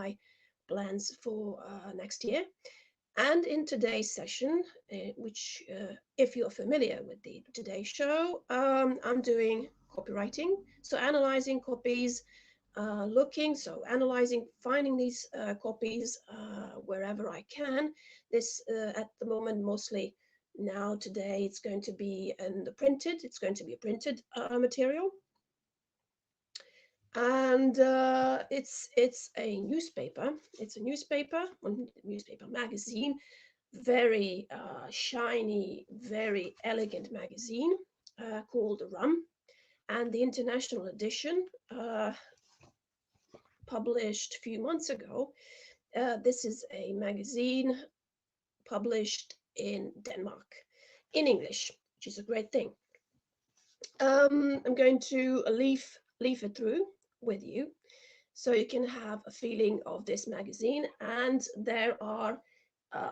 my plans for next year. And in today's session, which if you're familiar with the Today Show, I'm doing copywriting, so analyzing copies, analyzing, finding these copies wherever I can. This at the moment mostly now today it's going to be in the printed. It's going to be a printed material, and it's a newspaper. It's a newspaper magazine, very shiny, very elegant magazine called Rum, and the international edition published a few months ago. This is a magazine published in Denmark in English, which is a great thing. I'm going to leaf it through with you so you can have a feeling of this magazine. And there are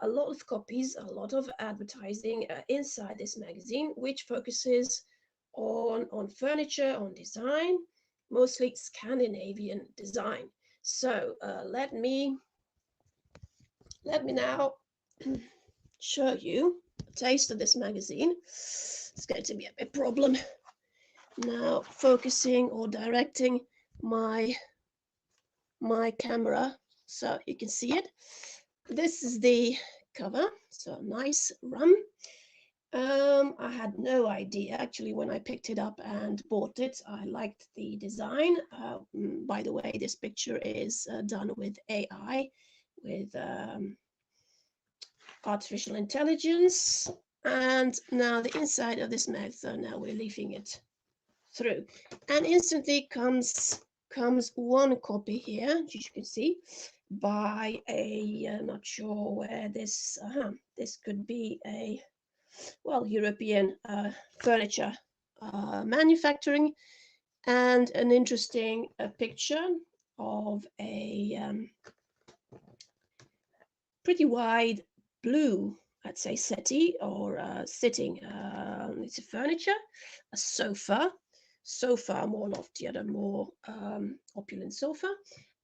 a lot of copies, a lot of advertising inside this magazine, which focuses on furniture, on design, mostly Scandinavian design. So let me now show you a taste of this magazine. It's going to be a big problem now focusing or directing my camera so you can see it. This is the cover, so nice Rum. I had no idea actually when I picked it up and bought it. I liked the design. By the way, this picture is done with AI, with artificial intelligence. And now the inside of this mag, so now we're leafing it through, and instantly comes one copy here, as you can see, by a not sure where this this could be a European furniture manufacturing, and an interesting picture of a pretty wide blue, I'd say, settee or sitting. It's a furniture, a sofa, more loftier, more opulent sofa,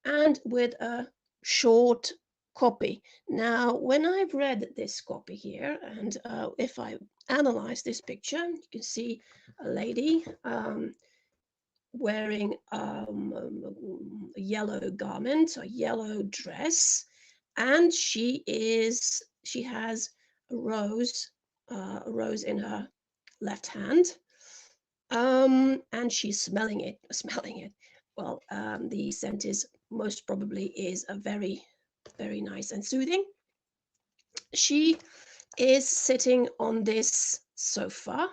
and with a short copy. Now, when I've read this copy here, and if I analyze this picture, you can see a lady wearing a yellow garment, a yellow dress, and she has a rose in her left hand, and she's smelling it. Well, the scent is most probably is a very, very nice and soothing. She is sitting on this sofa,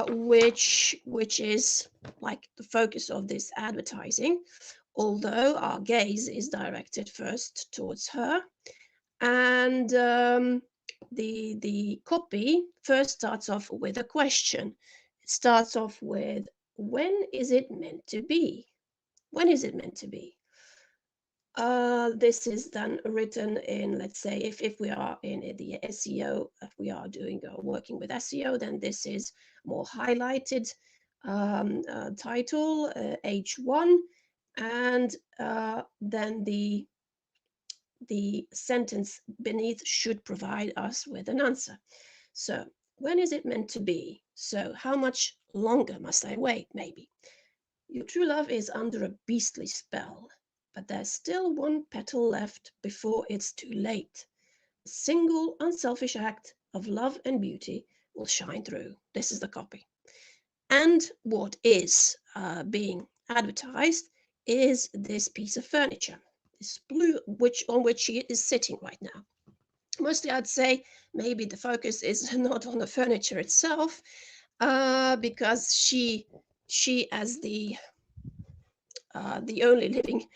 which is like the focus of this advertising, although our gaze is directed first towards her. And the copy first starts off with a question. It starts off with, when is it meant to be? When is it meant to be? This is then written in, let's say, if we are in the SEO, if we are working with SEO, then this is more highlighted title, H1, and then the sentence beneath should provide us with an answer. So, when is it meant to be? So, how much longer must I wait, maybe? Your true love is under a beastly spell, but there's still one petal left before it's too late. A single unselfish act of love and beauty will shine through. This is the copy. And what is being advertised is this piece of furniture, this blue, on which she is sitting right now. Mostly I'd say maybe the focus is not on the furniture itself, because she as the only living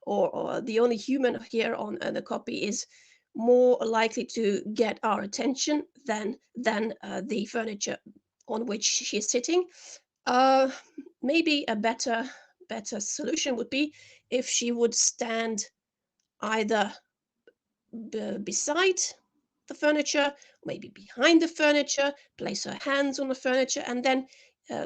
or the only human here on the copy is more likely to get our attention than the furniture on which she is sitting. Maybe a better solution would be if she would stand either beside the furniture, maybe behind the furniture, place her hands on the furniture, and then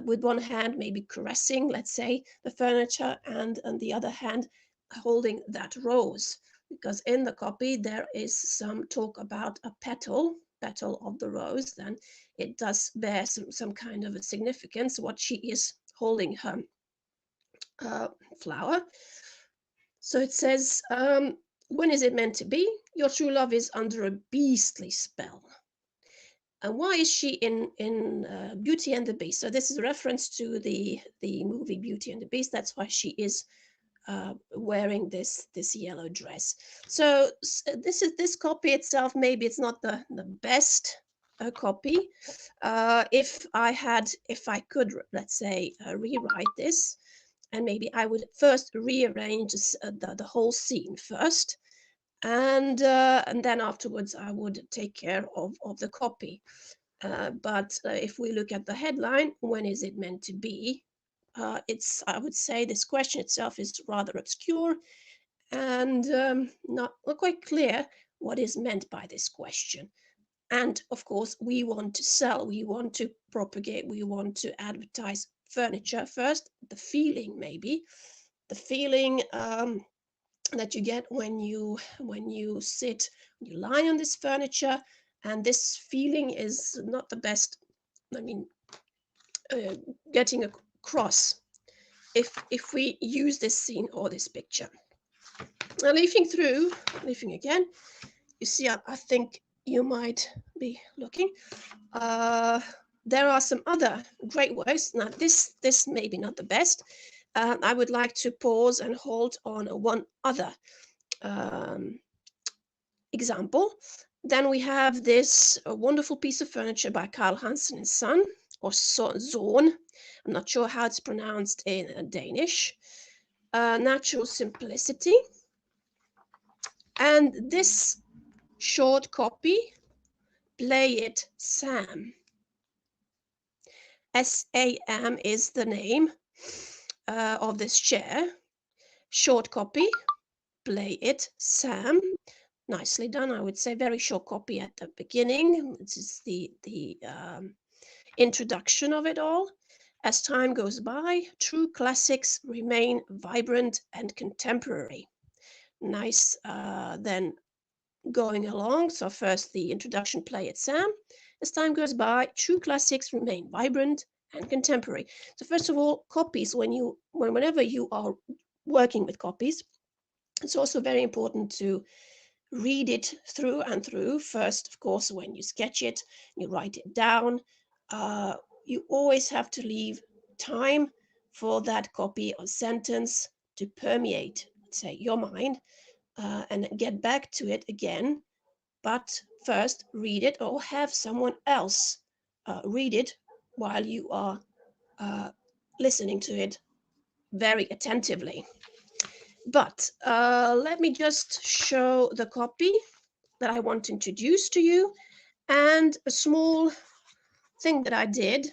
with one hand maybe caressing, let's say, the furniture, and on the other hand holding that rose, because in the copy there is some talk about a petal of the rose. Then it does bear some kind of a significance what she is holding her flower. So it says, when is it meant to be? Your true love is under a beastly spell. And why is she in Beauty and the Beast? So this is a reference to the movie Beauty and the Beast. That's why she is wearing this yellow dress. So this copy itself, maybe it's not the best copy. If I could, let's say, rewrite this, and maybe I would first rearrange the whole scene first, and then afterwards I would take care of the copy. But if we look at the headline, when is it meant to be? I would say this question itself is rather obscure and not quite clear what is meant by this question. And of course, we want to sell, we want to propagate, we want to advertise furniture first. The feeling, maybe the feeling that you get when you sit, you lie on this furniture, and this feeling is not the best. I mean, getting across if we use this scene or this picture. Now, leafing again, you see, I think you might be looking. There are some other great works. Now, this may be not the best. I would like to pause and hold on one other example. Then we have this wonderful piece of furniture by Carl Hansen and Son, or Zorn. I'm not sure how it's pronounced in Danish. Natural Simplicity. And this short copy, Play It Sam. SAM is the name of this chair. Short copy, Play It Sam. Nicely done, I would say. Very short copy at the beginning. This is the introduction of it all. As time goes by, true classics remain vibrant and contemporary. Nice. Then going along, so first the introduction, Play It Sam. As time goes by, true classics remain vibrant and contemporary. So first of all, copies, whenever you are working with copies, it's also very important to read it through and through. First, of course, when you sketch it, you write it down. You always have to leave time for that copy or sentence to permeate, say, your mind, and get back to it again. But first, read it or have someone else read it while you are listening to it very attentively. But let me just show the copy that I want to introduce to you. And a small thing that I did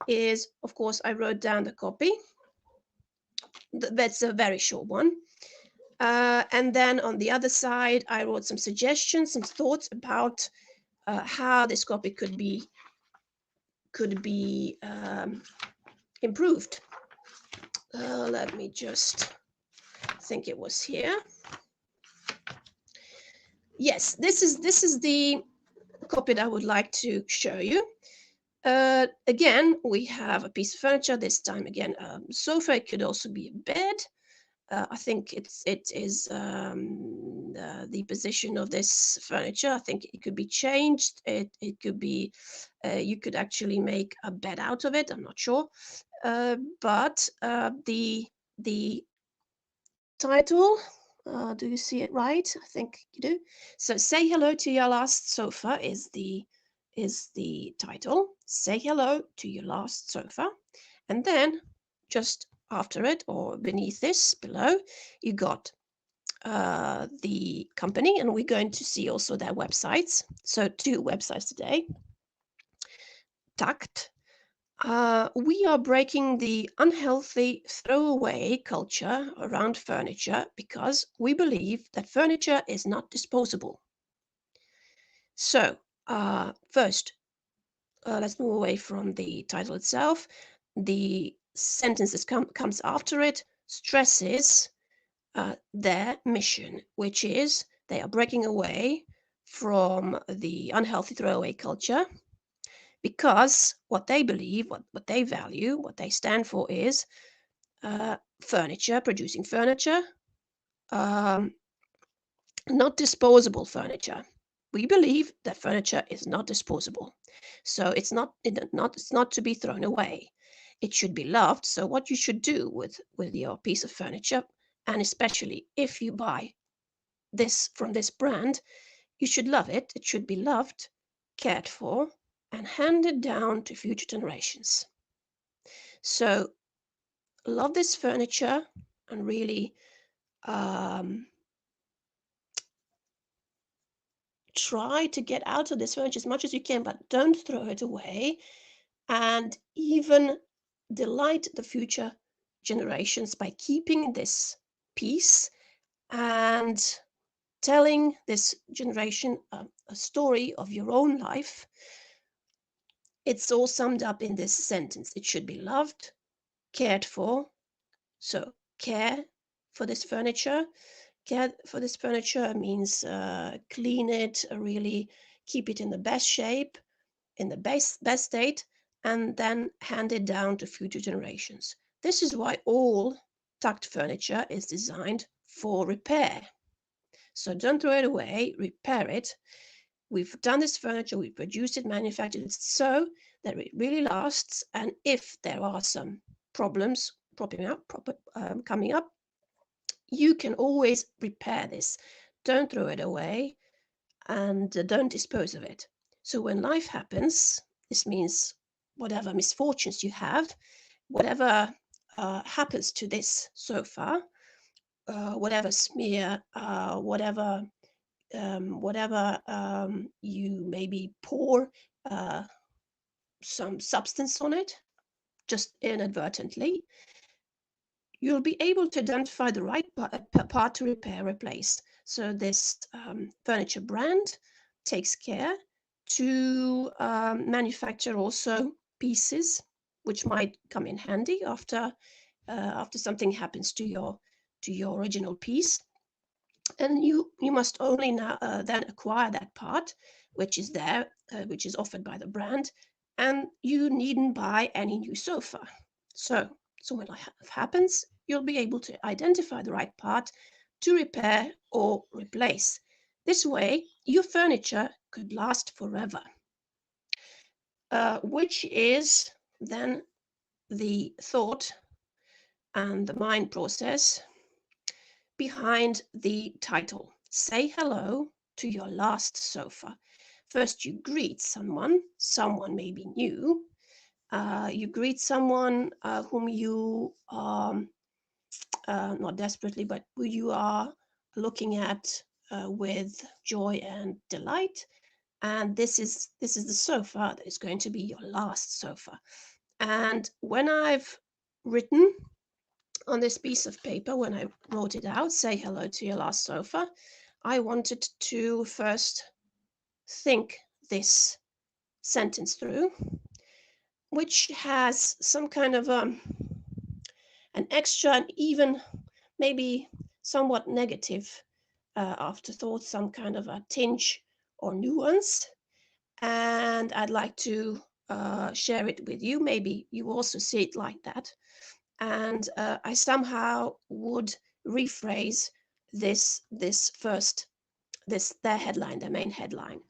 is, of course, I wrote down the copy. That's a very short one. And then on the other side, I wrote some suggestions, some thoughts about how this copy could be improved. Let me just think, it was here. Yes, this is the copy that I would like to show you. Again, we have a piece of furniture. This time again, sofa. It could also be a bed. I think it is the position of this furniture. I think it could be changed. It could be, you could actually make a bed out of it. I'm not sure. But the title, do you see it right? I think you do. So Say Hello to Your Last Sofa is the title. Say hello to your last sofa. And then just after it, or beneath this, below, you got the company, and we're going to see also their websites. So 2 websites today. 𝐸𝐞𝐚𝐝. We are breaking the unhealthy throwaway culture around furniture because we believe that furniture is not disposable. So first, let's move away from the title itself. The sentences comes after it stresses their mission, which is they are breaking away from the unhealthy throwaway culture, because what they believe, what they value, what they stand for is furniture, producing furniture, not disposable furniture. We believe that furniture is not disposable, so it's not to be thrown away. It should be loved. So what you should do with your piece of furniture, and especially if you buy this from this brand, you should love it. It should be loved, cared for, and handed down to future generations. So love this furniture and really try to get out of this furniture as much as you can, but don't throw it away, and even delight the future generations by keeping this piece and telling this generation a story of your own life. It's all summed up in this sentence: it should be loved, cared for. So care for this furniture. Care for this furniture means clean it, really keep it in the best shape, in the best state, and then hand it down to future generations. This is why all tucked furniture is designed for repair. So don't throw it away, repair it. We've done this furniture, we've produced it, manufactured it so that it really lasts, and if there are some problems coming up, you can always repair this. Don't throw it away, and don't dispose of it. So when life happens, this means whatever misfortunes you have, whatever happens to this sofa, whatever smear, whatever you maybe pour some substance on it, just inadvertently, you'll be able to identify the right part to repair, replace. So this furniture brand takes care to manufacture also pieces which might come in handy after something happens to your original piece. And you must only now then acquire that part which is there, which is offered by the brand, and you needn't buy any new sofa. So when life happens, you'll be able to identify the right part to repair or replace. This way, your furniture could last forever, which is then the thought and the mind process behind the title. Say hello to your last sofa. First, you greet someone maybe new. You greet someone whom you are not desperately, but who you are looking at with joy and delight. And this is the sofa that is going to be your last sofa. And when I've written on this piece of paper, when I wrote it out, say hello to your last sofa, I wanted to first think this sentence through, which has some kind of an extra and even maybe somewhat negative afterthought, some kind of a tinge or nuance. And I'd like to share it with you. Maybe you also see it like that. And I somehow would rephrase their headline, their main headline.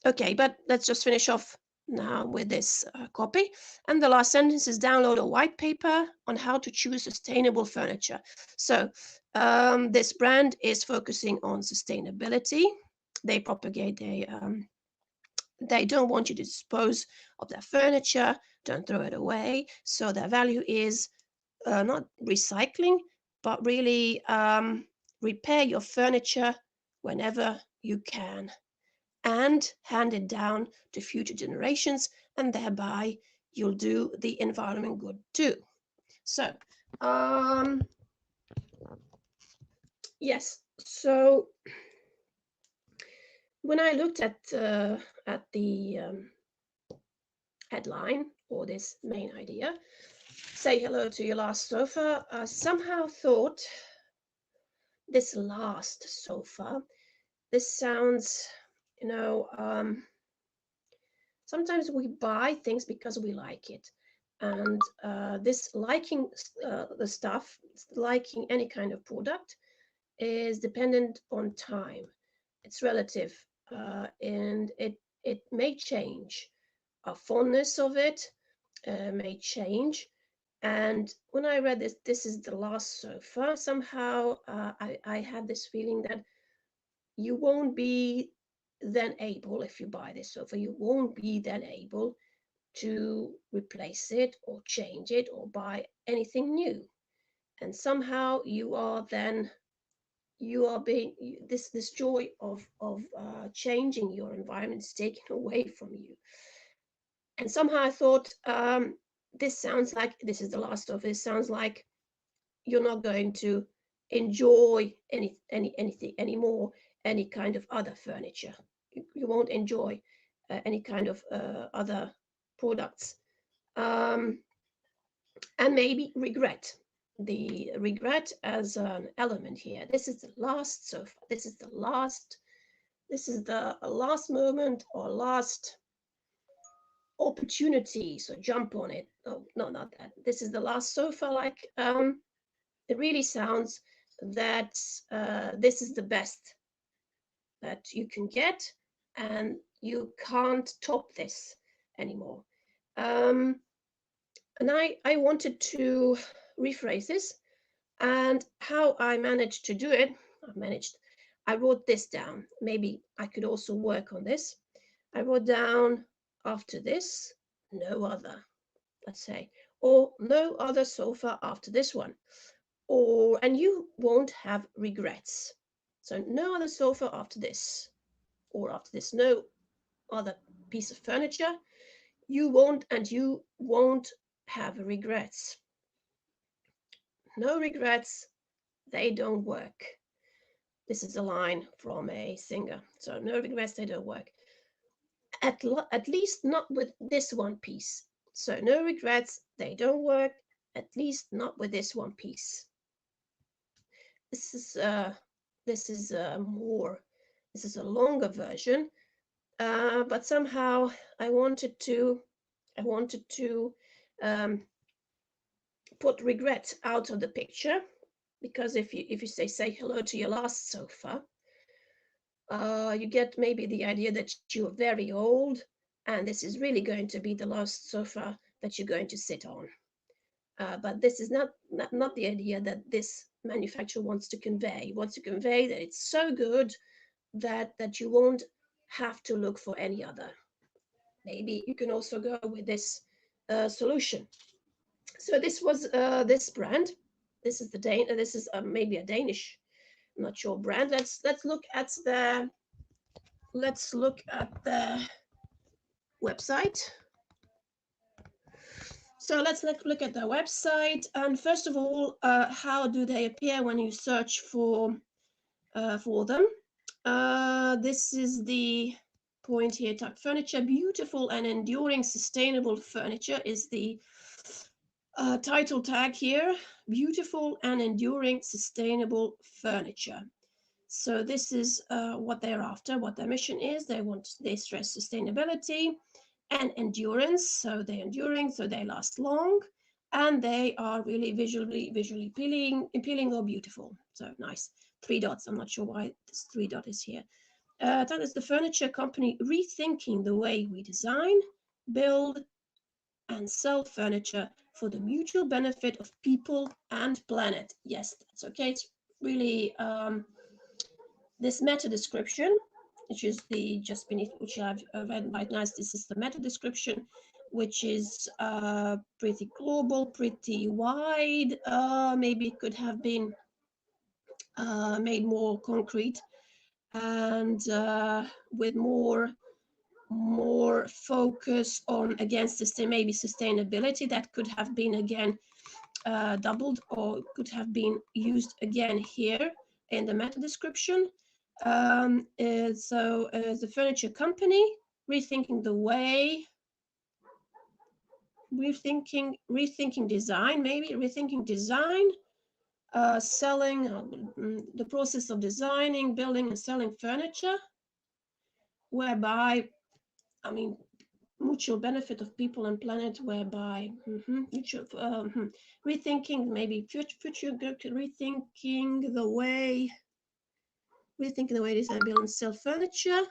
Okay, but let's just finish off now with this copy. And the last sentence is: download a white paper on how to choose sustainable furniture. So this brand is focusing on sustainability. They propagate, they don't want you to dispose of their furniture, don't throw it away. So their value is not recycling, but really repair your furniture whenever you can and hand it down to future generations, and thereby you'll do the environment good too. So yes, so when I looked at the headline or this main idea, say hello to your last sofa. I somehow thought this last sofa, this sounds, you know, sometimes we buy things because we like it. And this liking the stuff, liking any kind of product is dependent on time. It's relative, and it may change. Our fondness of it may change. And when I read this is the last sofa, somehow I had this feeling that you won't be then able, if you buy this sofa, you won't be then able to replace it or change it or buy anything new. And somehow you are being this joy of changing your environment is taken away from you. And somehow I thought, this sounds like this is the last of it. Sounds like you're not going to enjoy anything anymore, any kind of other furniture. You won't enjoy any kind of other products, and maybe regret. The regret as an element here. This is the last sofa. This is the last moment or last opportunity. So jump on it. Oh, no, not that. This is the last sofa. Like, it really sounds that this is the best that you can get, and you can't top this anymore. And I wanted to rephrase this, and how I managed to do it, I wrote this down. Maybe I could also work on this. I wrote down, after this, no other, let's say, or no other sofa after this one, and you won't have regrets. So no other sofa after this, or after this, no other piece of furniture. You won't have regrets. No regrets, they don't work. This is a line from a singer. So no regrets, they don't work. At least not with this one piece. So no regrets, they don't work, at least not with this one piece. This is a longer version, but somehow I wanted to put regret out of the picture, because if you say hello to your last sofa, you get maybe the idea that you're very old and this is really going to be the last sofa that you're going to sit on. But this is not the idea that this manufacturer wants to convey. He wants to convey that it's so good that you won't have to look for any other. Maybe you can also go with this solution. So this was this brand. This is this is maybe a Danish, I'm not sure, brand. Let's look at the website. So let's look at the website. And first of all, how do they appear when you search for them? This is the point here. Type furniture, beautiful and enduring sustainable furniture is the title tag here. Beautiful and enduring sustainable furniture. So this is what they're after, what their mission is. They stress sustainability and endurance. So they're enduring, so they last long, and they are really visually appealing or beautiful. So nice. 3 dots. I'm not sure why this 3 dot is here. That is the furniture company rethinking the way we design, build, and sell furniture for the mutual benefit of people and planet. Yes, that's okay. It's really this meta description, which is the just beneath, which I've read right now. This is the meta description, which is pretty global, pretty wide. Maybe it could have been made more concrete and with more focus on maybe sustainability. That could have been again doubled, or could have been used again here in the meta description. So the furniture company rethinking the way rethinking design, maybe rethinking design, selling, the process of designing, building, and selling furniture, whereby, I mean, mutual benefit of people and planet, whereby mutual, rethinking, maybe future rethinking the way design, build, and sell furniture.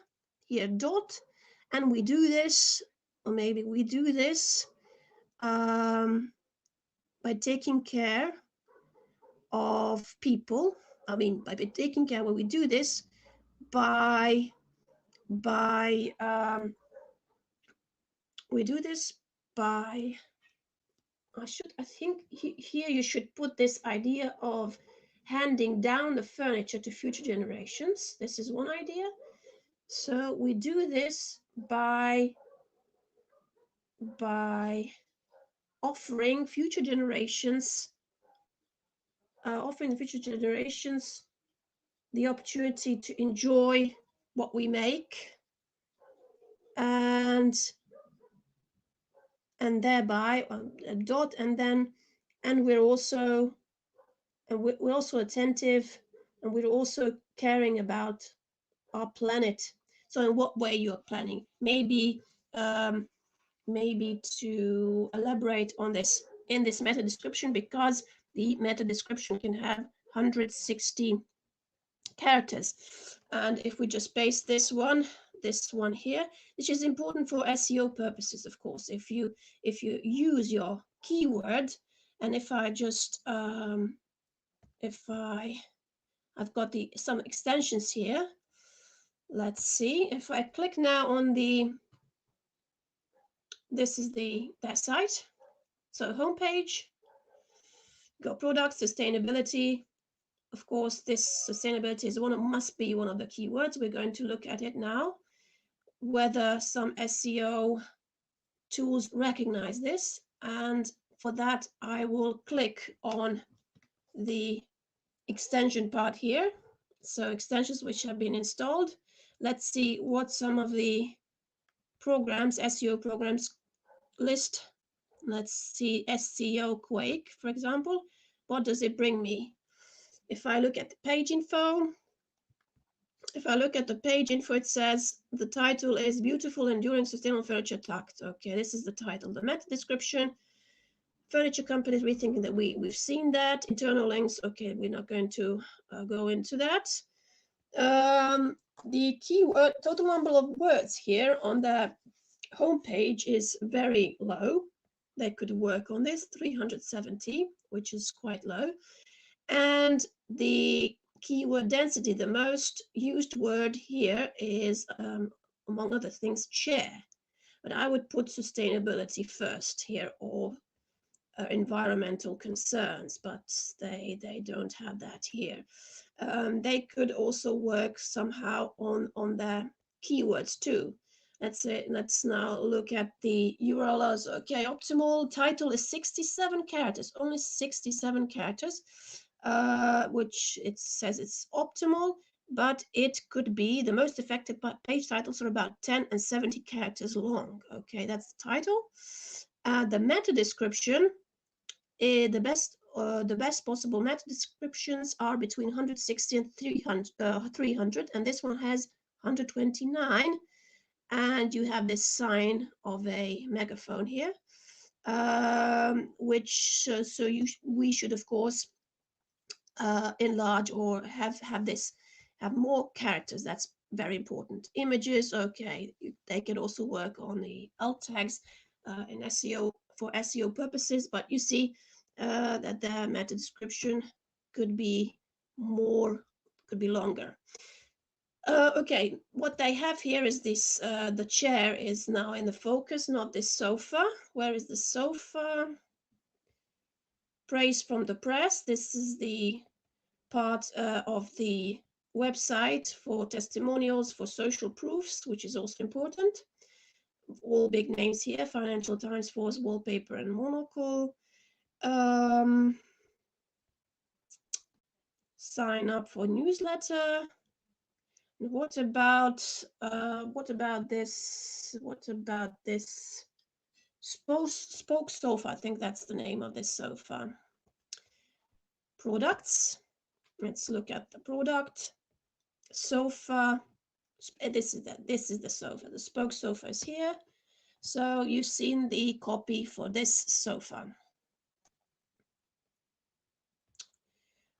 Here, dot, and we do this, or maybe we do this by taking care of people. I mean, by taking care, when we do this by we do this by, I think here you should put this idea of handing down the furniture to future generations. This is one idea. So we do this by offering future generations the opportunity to enjoy what we make, and thereby a dot, and we're also attentive, and we're also caring about our planet. So in what way you're planning? Maybe to elaborate on this in this meta description, because the meta description can have 160 characters. And if we just paste this one here, which is important for SEO purposes, of course, if you use your keyword, and if I just I've got some extensions here. Let's see, if I click now on this is their site. So homepage, go products, sustainability. Of course, this sustainability is must be one of the keywords. We're going to look at it now, whether some SEO tools recognize this. And for that, I will click on the extension part here. So extensions which have been installed. Let's see what some of the programs, SEO programs list. Let's see SEO Quake, for example. What does it bring me? If I look at the page info, it says the title is Beautiful, Enduring, Sustainable Furniture 𝐸𝐞𝐻. Okay, this is the title. The meta description, furniture companies rethinking that we've seen that. Internal links, okay, we're not going to go into that. The keyword total number of words here on the homepage is very low. They could work on this, 370, which is quite low. And the keyword density, the most used word here is, among other things, chair. But I would put sustainability first here, or environmental concerns, but they don't have that here. They could also work somehow on their keywords too. Let's now look at the URLs. Okay, optimal title is 67 characters, only 67 characters, which it says it's optimal, but it could be the most effective page titles are about 10 and 70 characters long. Okay, that's the title. The meta description, the best possible meta descriptions are between 160 and 300, and this one has 129. And you have this sign of a megaphone here, which we should, of course, enlarge or have more characters. That's very important. Images, okay, they can also work on the alt tags in SEO for SEO purposes, but you see that the meta description could be longer. Okay, what they have here is this, the chair is now in the focus, not this sofa. Where is the sofa? Praise from the press. This is the part of the website for testimonials, for social proofs, which is also important. All big names here, Financial Times, Force, Wallpaper, and Monocle. Sign up for newsletter. What about this? What about this Spoke sofa, I think that's the name of this sofa. Products. Let's look at the product. Sofa. This is the sofa. The spoke sofa is here. So you've seen the copy for this sofa.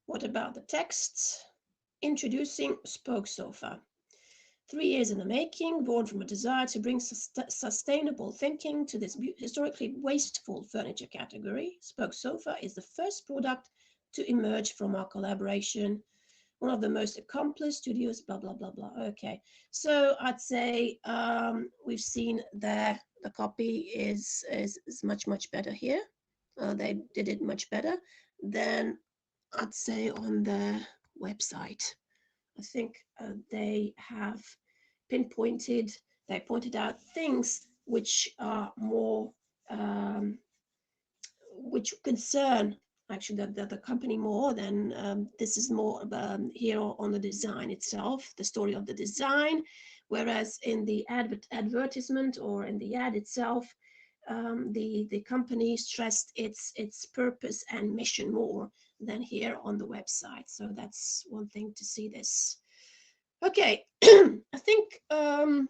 What about the texts? Introducing spoke sofa. 3 years in the making, born from a desire to bring sustainable thinking to this historically wasteful furniture category. Spoke sofa is the first product to emerge from our collaboration. One of the most accomplished studios, blah, blah, blah, blah. Okay, so I'd say we've seen there the copy is much, much better here. They did it much better than I'd say on the website. I think they have pointed out things which are more, which concern actually the company more than this is more here on the design itself, the story of the design, whereas in the advertisement or in the ad itself, the company stressed its purpose and mission more than here on the website. So that's one thing to see this. Okay, I think I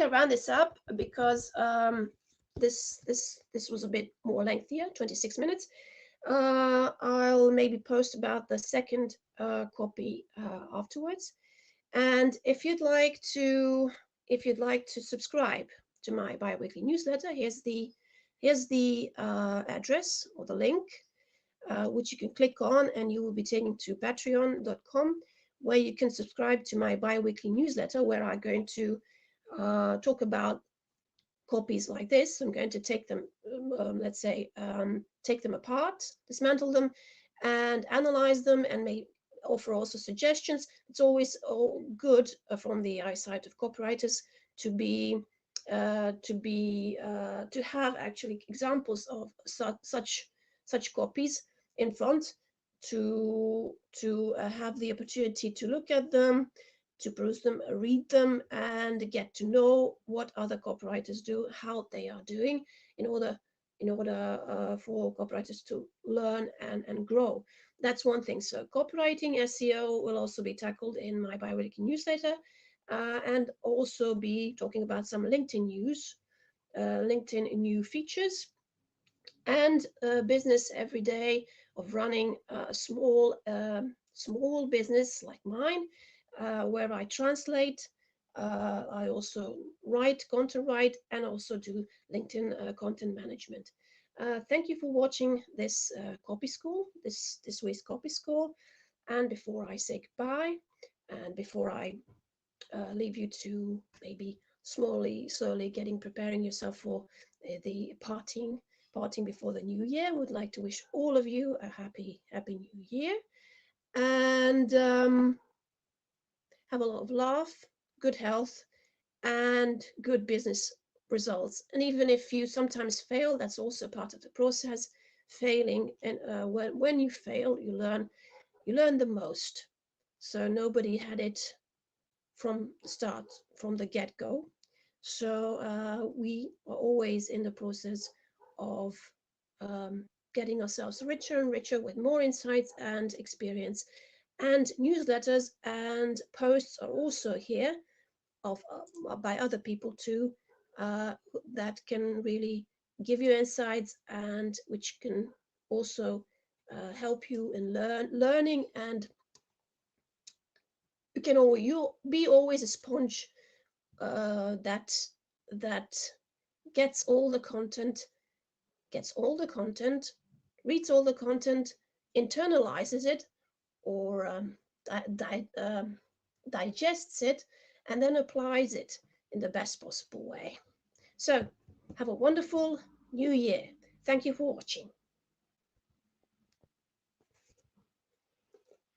ran this up because this was a bit more lengthier, 26 minutes. I'll maybe post about the second copy afterwards. And if you'd like to subscribe to my bi-weekly newsletter, here's the address or the link, which you can click on, and you will be taken to patreon.com, where you can subscribe to my bi-weekly newsletter, where I'm going to talk about copies like this. I'm going to take them, let's say, take them apart, dismantle them, and analyze them, and may offer also suggestions. It's always good from the eyesight of copywriters to have actually examples of such copies in front, to have the opportunity to look at them, to peruse them, read them, and get to know what other copywriters do, how they are doing, in order for copywriters to learn and grow. That's one thing. So copywriting, SEO will also be tackled in my bi-weekly newsletter, and also be talking about some LinkedIn news, LinkedIn new features, and business every day of running a small business like mine, where I translate, I also content write, and also do LinkedIn content management. Thank you for watching this copy school, this week's copy school. And before I say goodbye, and before I leave you to maybe slowly preparing yourself for the parting before the new year, would like to wish all of you a happy new year, and have a lot of laugh, good health, and good business results. And even if you sometimes fail, that's also part of the process. Failing, and when you fail, you learn the most. So nobody had it from the start, from the get-go. So we are always in the process of getting ourselves richer and richer with more insights and experience. And newsletters and posts are also here by other people too, that can really give you insights, and which can also help you in learning. And you'll be always a sponge that gets all the content, reads all the content, internalizes it, or digests it, and then applies it in the best possible way. So have a wonderful new year. Thank you for watching.